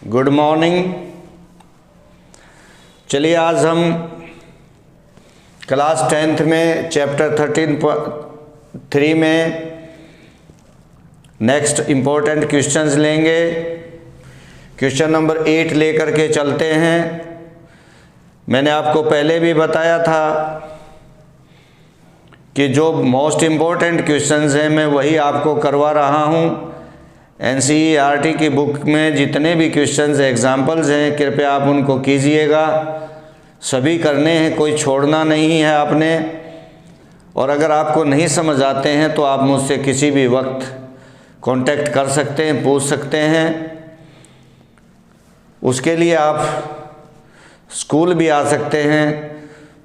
Good morning. चलिए आज हम क्लास 10th में चैप्टर 13.3 में नेक्स्ट इम्पोर्टेंट क्वेश्चंस लेंगे। क्वेश्चन नंबर 8 लेकर के चलते हैं। मैंने आपको पहले भी बताया था कि जो मोस्ट इम्पोर्टेंट क्वेश्चंस हैं मैं वही आपको करवा रहा हूँ। NCERT की बुक में जितने भी क्वेश्चंस एग्जाम्पल्स हैं कृपया आप उनको कीजिएगा। सभी करने हैं, कोई छोड़ना नहीं है आपने। और अगर आपको नहीं समझ आते हैं तो आप मुझसे किसी भी वक्त कांटेक्ट कर सकते हैं, पूछ सकते हैं। उसके लिए आप स्कूल भी आ सकते हैं।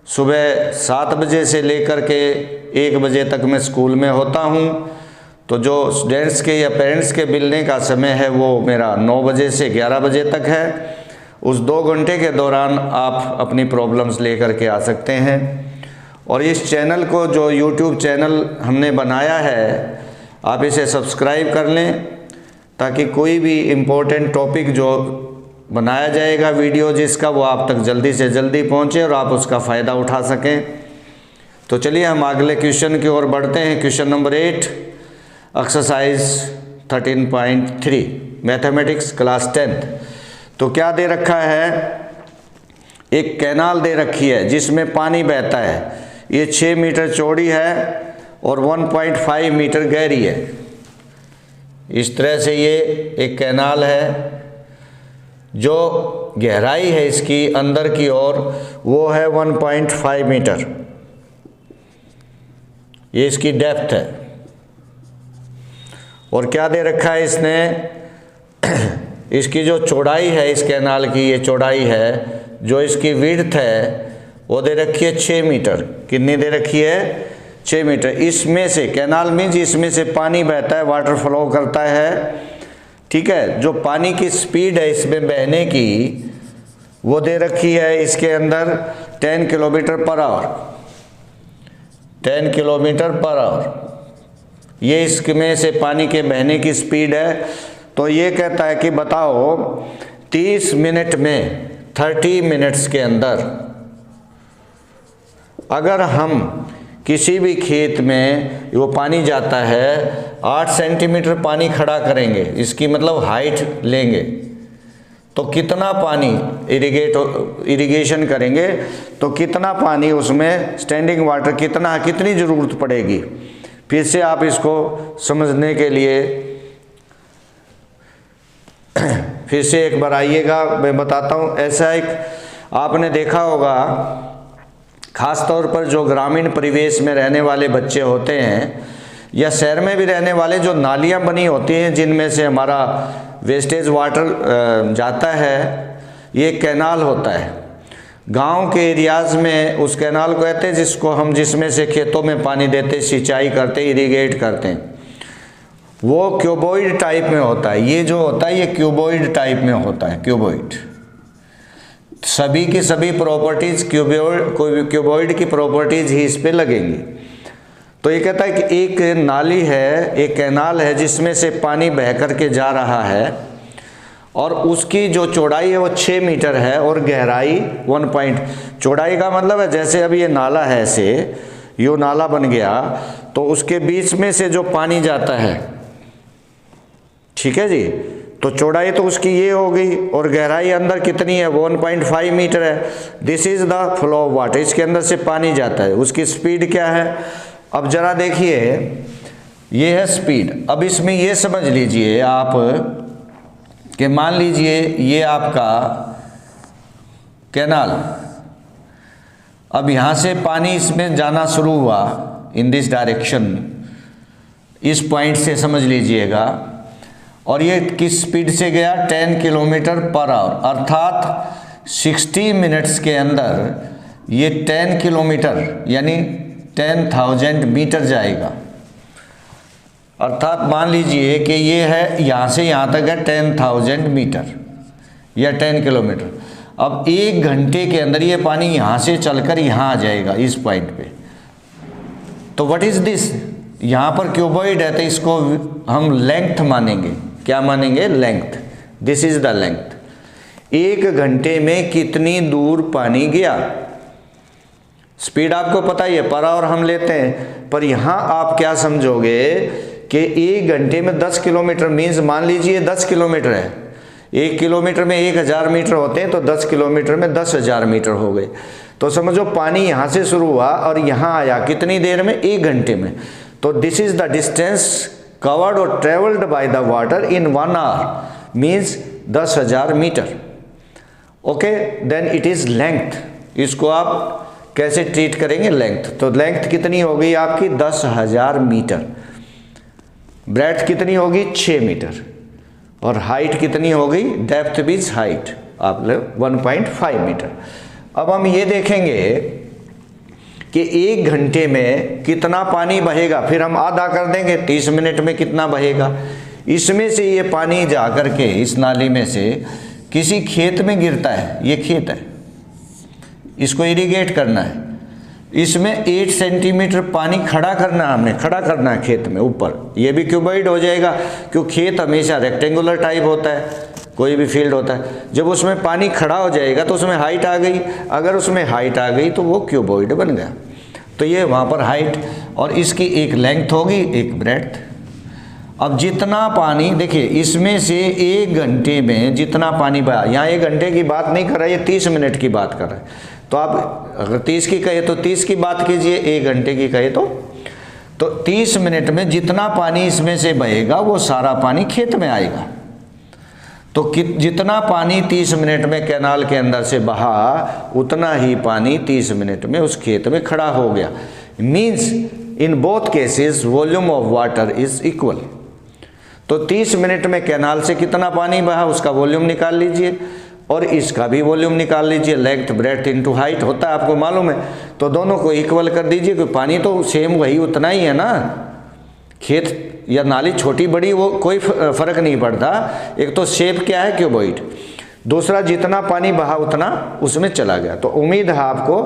सुबह 7 बजे से लेकर के 1 बजे तक मैं स्कूल में होता हूँ। तो जो स्टूडेंट्स के या पेरेंट्स के मिलने का समय है वो मेरा 9 बजे से 11 बजे तक है। उस 2 घंटे के दौरान आप अपनी प्रॉब्लम्स लेकर के आ सकते हैं। और इस चैनल को, जो YouTube चैनल हमने बनाया है, आप इसे सब्सक्राइब कर लें ताकि कोई भी इम्पोर्टेंट टॉपिक जो बनाया जाएगा वीडियो जिसका, वो आप तक जल्दी से जल्दी पहुँचे और आप उसका फ़ायदा उठा सकें। तो चलिए हम अगले क्वेश्चन की ओर बढ़ते हैं। Question number 8 exercise 13.3 mathematics class 10th। तो क्या दे रखा है, एक कैनाल दे रखी है जिसमें पानी बहता है। ये 6 मीटर चौड़ी है और 1.5 मीटर गहरी है। इस तरह से ये एक कैनाल है। जो गहराई है इसकी अंदर की ओर वो है 1.5 मीटर। ये इसकी डेप्थ है। और क्या दे रखा है इसने, इसकी जो चौड़ाई है इस कैनाल की, ये चौड़ाई है। जो इसकी विड्थ है वो दे रखी है 6 मीटर। कितनी दे रखी है? 6 मीटर। इसमें से, कैनाल मीन्स इसमें से पानी बहता है, वाटर फ्लो करता है। ठीक है। जो पानी की स्पीड है इसमें बहने की वो दे रखी है इसके अंदर 10 kilometre per hour. 10 kilometre per hour ये इसमें से पानी के बहने की स्पीड है। तो ये कहता है कि बताओ 30 मिनट में, 30 मिनट्स के अंदर अगर हम किसी भी खेत में वो पानी जाता है 8 सेंटीमीटर पानी खड़ा करेंगे, इसकी मतलब हाइट लेंगे, तो कितना पानी इरिगेशन करेंगे तो कितना पानी उसमें स्टैंडिंग वाटर कितनी ज़रूरत पड़ेगी। फिर से आप इसको समझने के लिए फिर से एक बार आइएगा, मैं बताता हूँ। ऐसा एक आपने देखा होगा, ख़ास तौर पर जो ग्रामीण परिवेश में रहने वाले बच्चे होते हैं या शहर में भी रहने वाले, जो नालियाँ बनी होती हैं जिनमें से हमारा वेस्टेज वाटर जाता है, ये कैनाल होता है। गांव के एरियाज़ में उस कैनाल को कहते हैं जिसमें से खेतों में पानी देते, सिंचाई करते, इरिगेट करते हैं। वो क्यूबॉइड टाइप में होता है। ये जो होता है ये क्यूबॉइड टाइप में होता है। क्यूबॉइड सभी की सभी प्रॉपर्टीज़ क्यूबॉइड की प्रॉपर्टीज़ ही इस पे लगेंगी। तो ये कहता है कि एक नाली है, एक कैनाल है जिसमें से पानी बह करके जा रहा है और उसकी जो चौड़ाई है वो 6 मीटर है और गहराई 1 चौड़ाई का मतलब है जैसे अभी ये नाला है, ऐसे ये नाला बन गया तो उसके बीच में से जो पानी जाता है, ठीक है जी, तो चौड़ाई तो उसकी ये हो गई और गहराई अंदर कितनी है, 1.5 मीटर है। This is the flow of water. इसके अंदर से पानी जाता है, उसकी स्पीड क्या है। अब जरा देखिए, ये है स्पीड। अब इसमें ये समझ लीजिए आप कि मान लीजिए ये आपका कैनाल, अब यहाँ से पानी इसमें जाना शुरू हुआ इन दिस डायरेक्शन, इस पॉइंट से समझ लीजिएगा, और ये किस स्पीड से गया, 10 किलोमीटर पर आवर, अर्थात 60 मिनट्स के अंदर ये 10 किलोमीटर यानी 10,000 मीटर जाएगा। अर्थात मान लीजिए कि ये है यहाँ से यहाँ तक है 10,000 मीटर या 10 किलोमीटर। अब 1 घंटे के अंदर ये पानी यहाँ से चलकर यहाँ आ जाएगा इस पॉइंट पे। तो व्हाट इज़ दिस, यहाँ पर क्यूबॉइड है तो इसको हम लेंथ मानेंगे। क्या मानेंगे? Length. This is the length. 1 घंटे में कितनी दूर पानी गया। स्पीड आपको पता ही है, पर आवर हम लेते हैं, पर यहाँ आप क्या समझोगे कि 1 घंटे में 10 किलोमीटर मीन्स मान लीजिए 10 किलोमीटर है, 1 किलोमीटर में 1000 मीटर होते हैं, तो 10 किलोमीटर में 10,000 मीटर हो गए। तो समझो पानी यहाँ से शुरू हुआ और यहाँ आया कितनी देर में, 1 घंटे में। तो this is the distance covered और travelled by the water in 1 hour means 10,000 metre. Okay, then it is length. इसको आप कैसे ट्रीट करेंगे, लेंथ। तो लेंथ कितनी हो गई आपकी 10,000 मीटर, ब्रेड्थ कितनी होगी 6 मीटर, और हाइट कितनी हो गई, डेप्थ मीन्स हाइट आप लोग 1.5 मीटर। अब हम ये देखेंगे कि 1 घंटे में कितना पानी बहेगा, फिर हम आधा कर देंगे 30 मिनट में कितना बहेगा। इसमें से ये पानी जा कर के इस नाली में से किसी खेत में गिरता है, ये खेत है, इसको इरिगेट करना है, इसमें 8 सेंटीमीटर पानी खड़ा करना है, हमने खड़ा करना है खेत में ऊपर। ये भी क्यूबॉइड हो जाएगा, क्योंकि खेत हमेशा रेक्टेंगुलर टाइप होता है, कोई भी फील्ड होता है। जब उसमें पानी खड़ा हो जाएगा तो उसमें हाइट आ गई, अगर उसमें हाइट आ गई तो वो क्यूबॉइड बन गया। तो ये वहाँ पर हाइट, और इसकी एक लेंथ होगी, एक ब्रेड्थ। अब जितना पानी देखिए, इसमें से 1 घंटे में जितना पानी बहा, यहाँ 1 घंटे की बात नहीं कर रहा है, ये 30 मिनट की बात कर रहा है। तो आप अगर 30 की कहे तो 30 की बात कीजिए, 1 घंटे की कहे तो 30 मिनट में जितना पानी इसमें से बहेगा वो सारा पानी खेत में आएगा। तो जितना पानी 30 मिनट में कैनाल के अंदर से बहा, उतना ही पानी 30 मिनट में उस खेत में खड़ा हो गया। Means in both cases volume of water is equal. तो 30 मिनट में कैनाल से कितना पानी बहा उसका वॉल्यूम निकाल लीजिए, और इसका भी वॉल्यूम निकाल लीजिए, लेंथ ब्रेड्थ इनटू हाइट होता है, आपको मालूम है। तो दोनों को इक्वल कर दीजिए, क्योंकि पानी तो सेम वही उतना ही है ना, खेत या नाली छोटी बड़ी वो कोई फर्क नहीं पड़ता। एक तो शेप क्या है, क्यूबॉइड, दूसरा जितना पानी बहा उतना उसमें चला गया। तो उम्मीद है आपको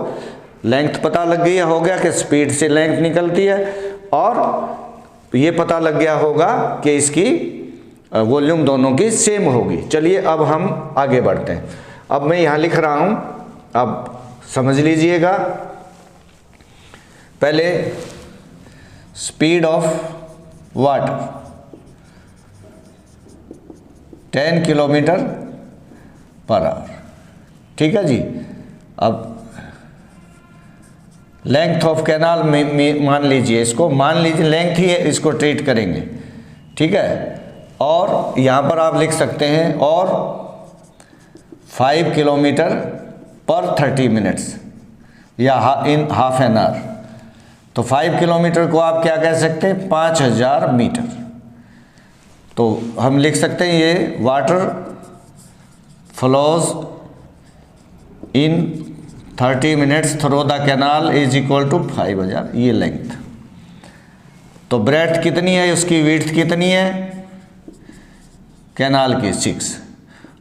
लेंथ पता लग गई हो गया कि स्पीड से लेंथ निकलती है, और ये पता लग गया होगा कि इसकी वॉल्यूम दोनों की सेम होगी। चलिए अब हम आगे बढ़ते हैं। अब मैं यहाँ लिख रहा हूँ, अब समझ लीजिएगा। पहले speed of water 10 kilometre per hour, ठीक है जी। अब लेंथ ऑफ कैनाल में मान लीजिए, इसको मान लीजिए लेंथ ही है, इसको ट्रीट करेंगे, ठीक है। और यहाँ पर आप लिख सकते हैं और 5 किलोमीटर पर 30 मिनट्स या इन हाफ एन आवर। तो 5 किलोमीटर को आप क्या कह सकते हैं, 5000 मीटर। तो हम लिख सकते हैं ये water flows in 30 minutes through the canal is equal to 5000, ये लेंथ। तो ब्रेड्थ कितनी है, उसकी विड्थ कितनी है कैनाल की 6,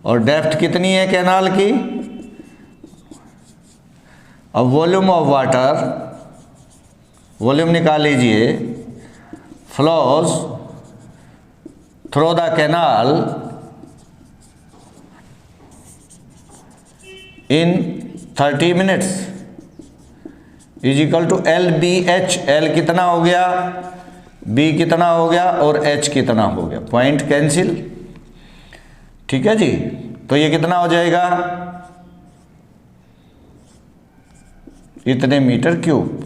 और डेप्थ कितनी है कैनाल की। अब वॉल्यूम ऑफ वाटर, वॉल्यूम निकाल लीजिए, flows through the canal in 30 minutes is equal to LBH। L कितना हो गया, B कितना हो गया, और H कितना हो गया, पॉइंट कैंसिल, ठीक है जी। तो ये कितना हो जाएगा, इतने मीटर क्यूब।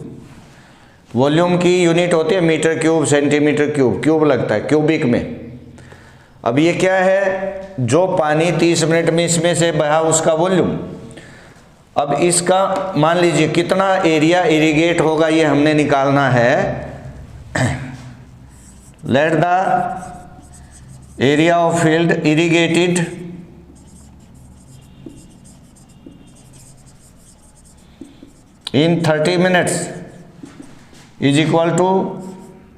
वॉल्यूम की यूनिट होती है metre cube, centimetre cube, cube लगता है क्यूबिक में। अब ये क्या है, जो पानी 30 मिनट में इसमें से बहा उसका वॉल्यूम। अब इसका मान लीजिए कितना एरिया इरिगेट होगा, ये हमने निकालना है। Let the area of field irrigated in 30 minutes is equal to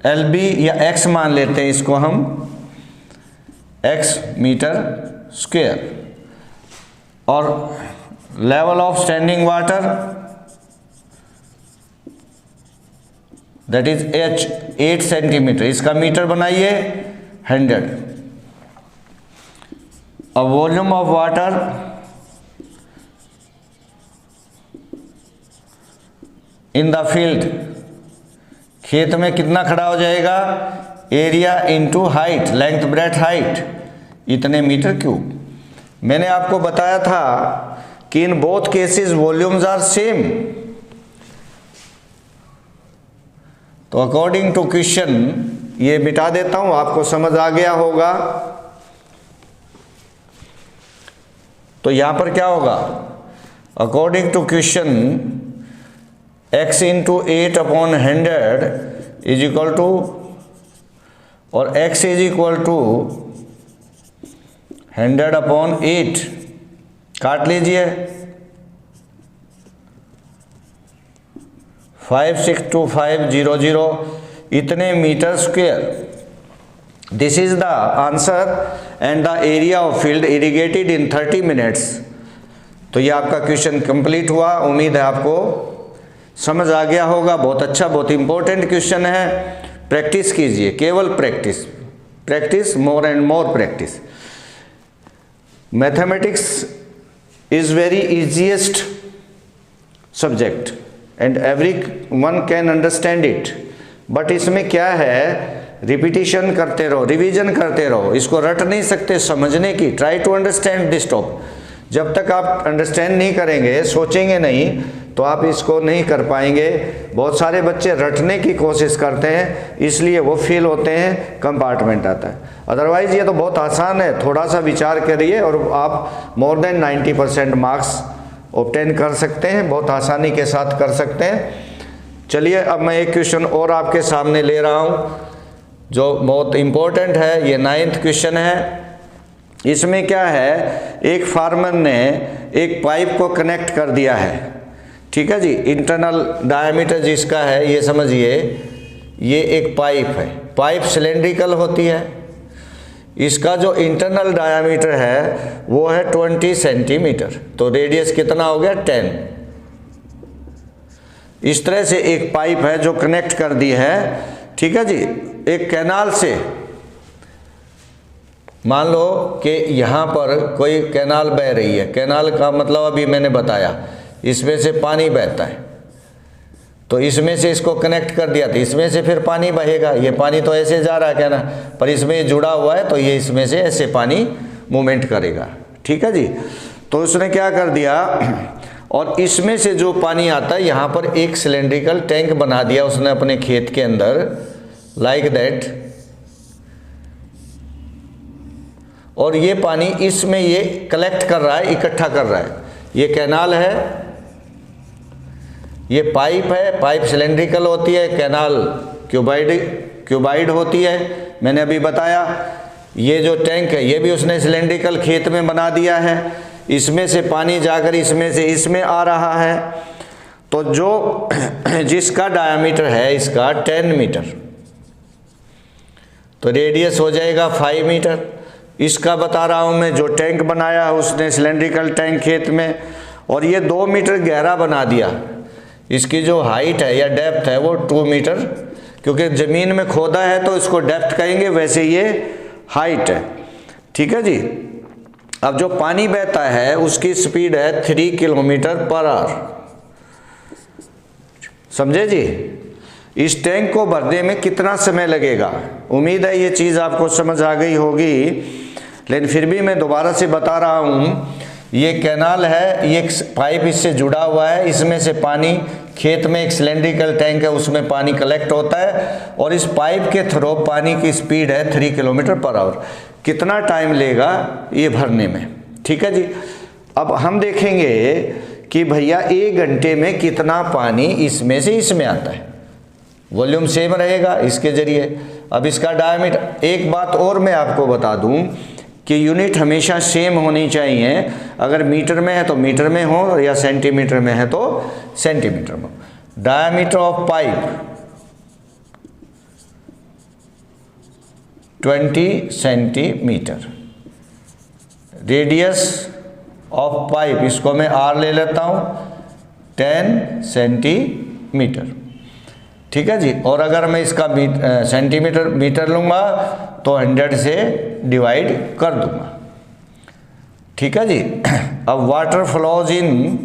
LB, या x मान लेते हैं इसको हम, x मीटर स्क्वायर, और level of standing water that is H 8 centimetre, इसका मीटर बनाइए 100। अब volume of water in the field, खेत में कितना खड़ा हो जाएगा, area into height, length breadth height, इतने मीटर क्यूब। मैंने आपको बताया था कि in both cases volumes are same. तो अकॉर्डिंग टू क्वेश्चन, ये मिटा देता हूं, आपको समझ आ गया होगा। तो यहां पर क्या होगा, according to question x into 8/100 is equal to, और x इज इक्वल टू 100/8, काट लीजिए, 562,500 इतने metre square. This is the answer and the area of field irrigated in 30 minutes. तो ये आपका क्वेश्चन कंप्लीट हुआ। उम्मीद है आपको समझ आ गया होगा। बहुत अच्छा, बहुत इंपॉर्टेंट क्वेश्चन है। प्रैक्टिस कीजिए, केवल practice, practice, more and more practice. Mathematics is very easiest subject and every one can understand it, but इसमें क्या है, रिपीटिशन करते रहो, रिवीजन करते रहो, इसको रट नहीं सकते, समझने की, try to understand this topic. जब तक आप अंडरस्टैंड नहीं करेंगे, सोचेंगे नहीं, तो आप इसको नहीं कर पाएंगे। बहुत सारे बच्चे रटने की कोशिश करते हैं, इसलिए वो फेल होते हैं, कंपार्टमेंट आता है। अदरवाइज ये तो बहुत आसान है, थोड़ा सा विचार करिए और आप मोर देन 90% मार्क्स ऑब्टेन कर सकते हैं, बहुत आसानी के साथ कर सकते हैं। चलिए अब मैं एक क्वेश्चन और आपके सामने ले रहा हूँ जो बहुत इम्पोर्टेंट है। ये 9th क्वेश्चन है। इसमें क्या है, एक फार्मर ने एक पाइप को कनेक्ट कर दिया है, ठीक है जी। इंटरनल डायमीटर जिसका है, ये समझिए, ये एक पाइप है, पाइप सिलेंड्रिकल होती है। इसका जो इंटरनल डायमीटर है वो है 20 सेंटीमीटर, तो रेडियस कितना हो गया, 10। इस तरह से एक पाइप है जो कनेक्ट कर दी है, ठीक है जी, एक कैनाल से। मान लो कि यहाँ पर कोई कैनाल बह रही है, कैनाल का मतलब अभी मैंने बताया, इसमें से पानी बहता है, तो इसमें से इसको कनेक्ट कर दिया, तो इसमें से फिर पानी बहेगा। ये पानी तो ऐसे जा रहा है क्या ना, पर इसमें ये जुड़ा हुआ है, तो ये इसमें से ऐसे पानी मूवमेंट करेगा, ठीक है जी। तो उसने क्या कर दिया, और इसमें से जो पानी आता है, यहाँ पर एक सिलेंड्रिकल टैंक बना दिया उसने अपने खेत के अंदर, लाइक दैट। और ये पानी इसमें ये कलेक्ट कर रहा है, इकट्ठा कर रहा है। ये कैनाल है, ये पाइप है, पाइप सिलेंड्रिकल होती है, कैनाल क्यूबाइड होती है, मैंने अभी बताया। ये जो टैंक है ये भी उसने सिलेंड्रिकल खेत में बना दिया है, इसमें से पानी जाकर इसमें से इसमें आ रहा है। तो जो जिसका डायमीटर है इसका 10 मीटर, तो रेडियस हो जाएगा 5 मीटर। इसका बता रहा हूँ मैं, जो टैंक बनाया है उसने सिलेंड्रिकल टैंक खेत में, और ये 2 मीटर गहरा बना दिया। इसकी जो हाइट है या डेप्थ है वो 2 मीटर, क्योंकि ज़मीन में खोदा है तो इसको डेप्थ कहेंगे, वैसे ये हाइट है, ठीक है जी। अब जो पानी बहता है उसकी स्पीड है 3 किलोमीटर/आवर, समझे जी। इस टैंक को भरने में कितना समय लगेगा, उम्मीद है ये चीज़ आपको समझ आ गई होगी, लेकिन फिर भी मैं दोबारा से बता रहा हूँ। ये कैनाल है, ये पाइप इससे जुड़ा हुआ है, इसमें से पानी खेत में एक सिलेंड्रिकल टैंक है, उसमें पानी कलेक्ट होता है, और इस पाइप के थ्रू पानी की स्पीड है 3 किलोमीटर/आवर। कितना टाइम लेगा ये भरने में, ठीक है जी। अब हम देखेंगे कि भैया 1 घंटे में कितना पानी इसमें से इसमें आता है। वॉल्यूम सेम रहेगा इसके जरिए। अब इसका डायमीटर, एक बात और मैं आपको बता दूं कि यूनिट हमेशा सेम होनी चाहिए। अगर मीटर में है तो मीटर में हो, या सेंटीमीटर में है तो सेंटीमीटर में। Diameter of pipe 20 centimetre, radius of pipe, इसको मैं R ले लेता हूँ, 10 सेंटीमीटर, ठीक है जी। और अगर मैं इसका सेंटीमीटर मीटर लूँगा तो 100 से डिवाइड कर दूंगा, ठीक है जी। अब water flows in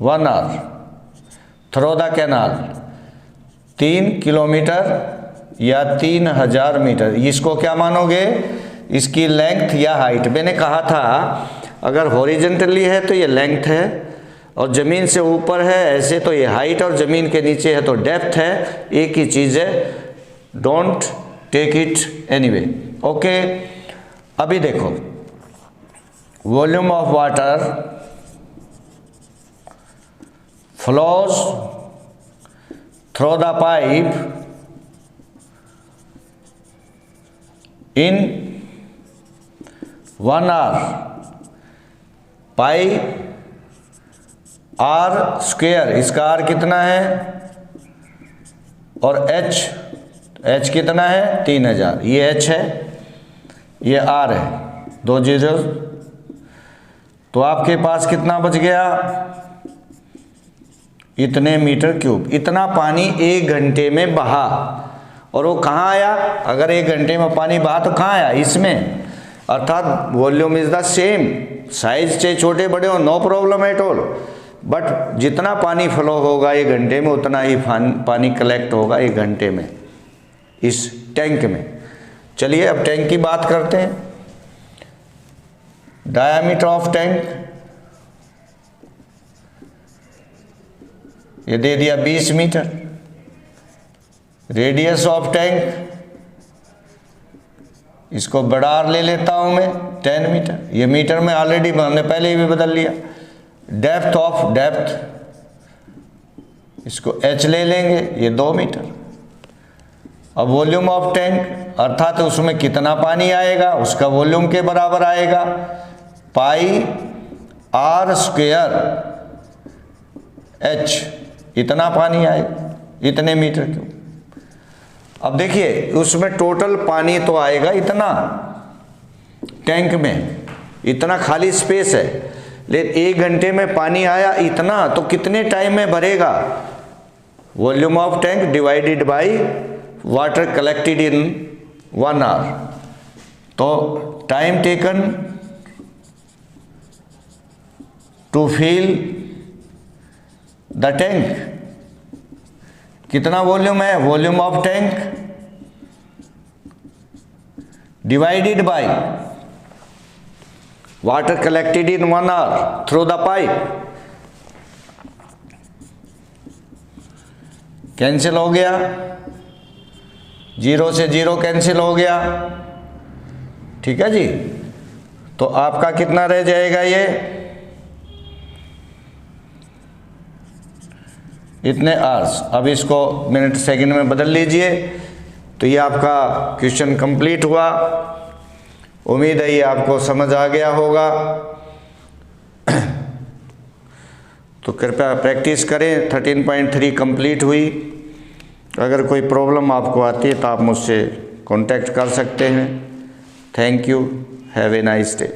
1 hour through the canal, 3 kilometre या 3000 मीटर। इसको क्या मानोगे? इसकी लेंथ या हाइट। मैंने कहा था अगर हॉरिजेंटली है तो ये लेंथ है, और ज़मीन से ऊपर है ऐसे तो ये हाइट, और ज़मीन के नीचे है तो डेप्थ है। एक ही चीज़ है, don't take it anyway. Okay, अभी देखो, volume of water flows through the pipe in 1 hour pi r square. इसका आर कितना है और एच कितना है? 3000। ये एच है, ये आर है, 2 जीरो। तो आपके पास कितना बच गया? इतने मीटर क्यूब। इतना पानी 1 घंटे में बहा। और वो कहाँ आया? अगर 1 घंटे में पानी बहा तो कहाँ आया? इसमें। अर्थात volume is the same, size चाहे छोटे बड़े हो, no problem at all, but जितना पानी फ्लो होगा 1 घंटे में उतना ही पानी कलेक्ट होगा 1 घंटे में इस टैंक में। चलिए अब टैंक की बात करते हैं। डायामीटर ऑफ टैंक ये दे दिया 20 मीटर। रेडियस ऑफ टैंक, इसको बड़ा आर ले लेता हूं मैं, 10 मीटर। ये मीटर में ऑलरेडी हमने पहले ही भी बदल लिया। डेप्थ ऑफ डेप्थ, इसको एच ले लेंगे, ये 2 मीटर। अब वॉल्यूम ऑफ टैंक अर्थात उसमें कितना पानी आएगा उसका वॉल्यूम के बराबर आएगा, पाई आर स्क्वेयर एच। इतना पानी आएगा, इतने मीटर क्यूब। अब देखिए उसमें टोटल पानी तो आएगा इतना, टैंक में इतना खाली स्पेस है, लेकिन 1 घंटे में पानी आया इतना, तो कितने टाइम में भरेगा? Volume of tank divided by water collected in 1 hour. तो time taken to fill the tank, कितना वॉल्यूम है? Volume of tank divided by water collected in 1 hour through the pipe. Cancel हो गया, 0 से 0 कैंसिल हो गया। ठीक है जी, तो आपका कितना रह जाएगा? ये इतने आवर्स। अब इसको मिनट सेकंड में बदल लीजिए। तो ये आपका क्वेश्चन कंप्लीट हुआ। उम्मीद है ये आपको समझ आ गया होगा। तो कृपया प्रैक्टिस करें। 13.3 कंप्लीट हुई। अगर कोई प्रॉब्लम आपको आती है तो आप मुझसे कांटेक्ट कर सकते हैं। Thank you, have a nice day.